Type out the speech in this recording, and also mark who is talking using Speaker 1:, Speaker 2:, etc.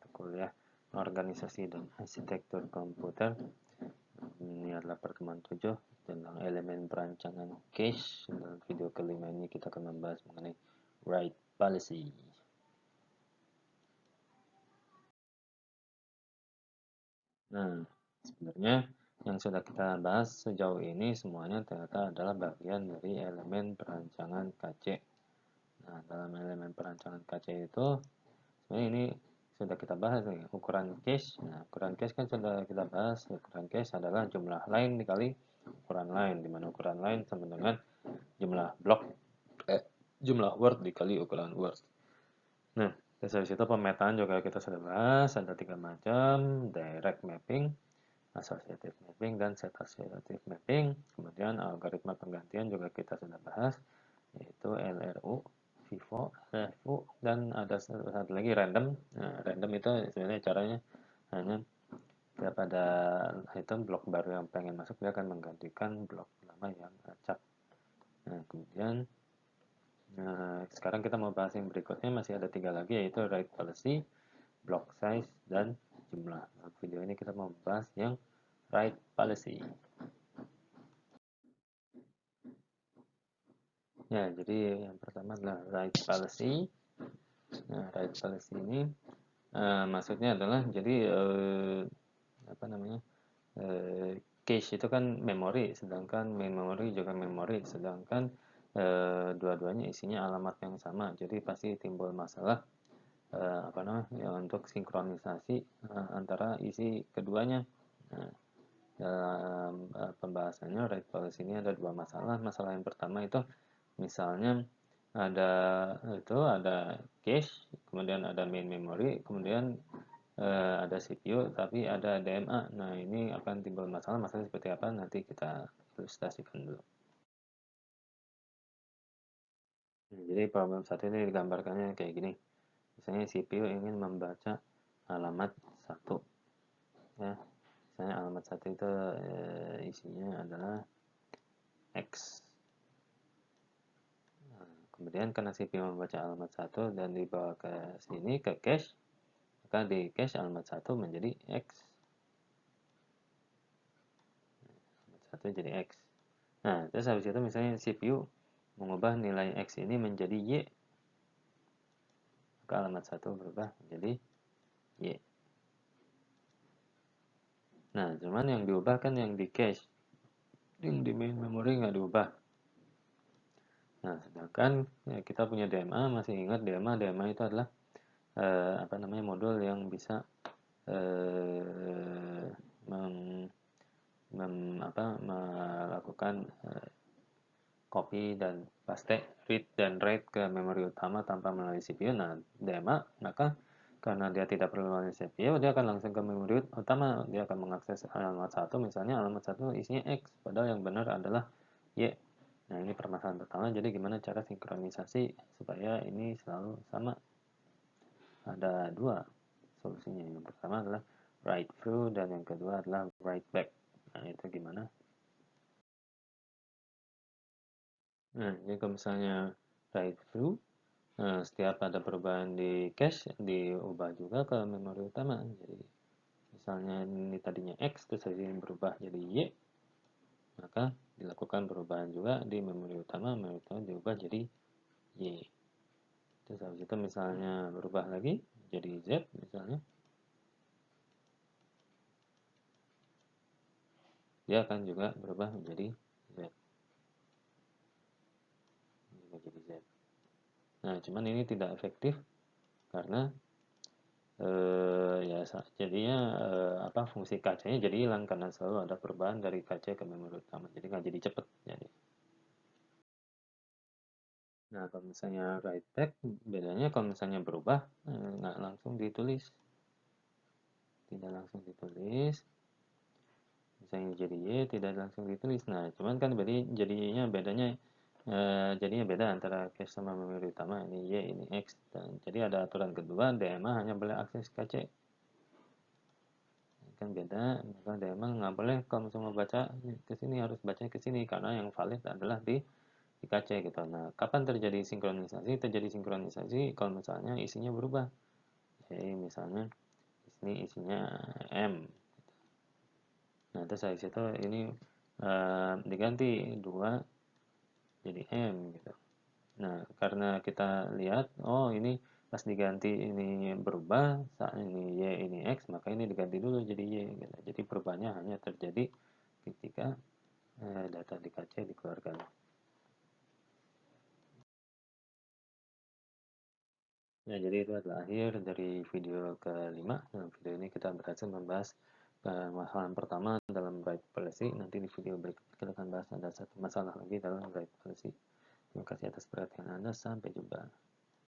Speaker 1: mata kuliah organisasi dan arsitektur komputer. Ini adalah pertemuan 7 tentang elemen perancangan cache. Dalam video kelima ini kita akan membahas mengenai write policy. Nah, sebenarnya yang sudah kita bahas sejauh ini semuanya ternyata adalah bagian dari elemen perancangan KC. Nah, dalam elemen perancangan KC itu sebenarnya ini sudah kita bahas nih, ukuran cache. Nah, ukuran cache kan sudah kita bahas. Ukuran cache adalah jumlah line dikali ukuran line, di mana ukuran line sama dengan jumlah blok jumlah word dikali ukuran word. Nah, dari situ pemetaan juga kita sudah bahas, ada 3 macam: direct mapping, associative mapping, dan set associative mapping. Kemudian algoritma penggantian juga kita sudah bahas, yaitu LRU, FIFO, RFU, dan ada satu lagi random. Nah, random itu sebenarnya caranya hanya pada item blok baru yang pengen masuk, dia akan menggantikan blok lama yang acak. Nah, kemudian sekarang kita mau bahas yang berikutnya, masih ada 3 lagi, yaitu write policy, block size, dan jumlah. Nah, video ini kita mau bahas yang write policy. Ya, jadi yang pertama adalah write policy. Nah, write policy ini maksudnya adalah jadi cache itu kan memori, sedangkan memori juga memori, sedangkan dua-duanya isinya alamat yang sama. Jadi pasti timbul masalah untuk sinkronisasi antara isi keduanya. Nah, dalam pembahasannya write policy ini ada 2 masalah. Masalah yang pertama itu misalnya ada cache, kemudian ada main memory, kemudian ada CPU, tapi ada DMA. Nah, ini akan timbul masalah seperti apa, nanti kita ilustrasikan dulu. Nah, jadi problem satu ini digambarkannya kayak gini. Misalnya CPU ingin membaca alamat 1. Ya, misalnya alamat 1 itu isinya adalah X. Nah, kemudian karena CPU membaca alamat 1 dan dibawa ke sini, ke cache, maka di cache alamat 1 menjadi X. Alamat 1 jadi X. Nah, terus habis itu misalnya CPU mengubah nilai X ini menjadi Y, maka alamat 1 berubah menjadi Y. Nah, cuman yang diubah kan yang di cache, yang di main memory nggak diubah. Nah, sedangkan kita punya DMA, masih ingat DMA itu adalah modul yang bisa melakukan copy dan paste, read dan write ke memori utama tanpa melalui CPU. Nah, DMA, maka karena dia tidak perlu melalui CPU, dia akan langsung ke memori utama. Dia akan mengakses alamat 1, misalnya alamat 1 isinya X, padahal yang benar adalah Y. Nah, ini permasalahan pertama. Jadi gimana cara sinkronisasi supaya ini selalu sama? Ada 2 solusinya. Yang pertama adalah write through, dan yang kedua adalah write back. Nah, itu gimana? Nah, jadi kalau misalnya write through, setiap ada perubahan di cache, diubah juga ke memori utama. Jadi misalnya ini tadinya X, terus ini berubah jadi Y, maka dilakukan perubahan juga di memori utama diubah jadi Y. Terus habis itu misalnya berubah lagi jadi Z misalnya, dia akan juga berubah menjadi Z. Nah, cuman ini tidak efektif karena jadinya fungsi kacanya jadi hilang karena selalu ada perubahan dari kaca ke memori utama, jadi nggak jadi cepet. Nah, kalau misalnya write back, bedanya kalau misalnya berubah nggak langsung ditulis, tidak langsung ditulis. Misalnya jadi Y, tidak langsung ditulis. Nah, cuman kan jadinya beda antara cache sama memori utama. Ini Y, ini X. Dan jadi ada aturan kedua, DMA hanya boleh akses cache. Kan beda, maka DMA nggak boleh kalau misalnya mau baca ke sini harus baca ke sini, karena yang valid adalah di cache gitu. Nah, kapan terjadi sinkronisasi? Terjadi sinkronisasi kalau misalnya isinya berubah. Jadi misalnya ini isinya M. Nah, terus dari situ ini diganti 2 jadi M gitu. Nah, karena kita lihat, oh ini pas diganti ini berubah, saat ini Y ini X, maka ini diganti dulu jadi Y gitu. Jadi perubahannya hanya terjadi ketika data di KC dikeluarkan. Ya, jadi itu adalah akhir dari video kelima. Dalam video ini kita berhasil membahas masalah pertama dalam write policy. Nanti di video berikutnya kita akan bahas ada satu masalah lagi dalam write policy. Terima kasih atas perhatian Anda. Sampai jumpa.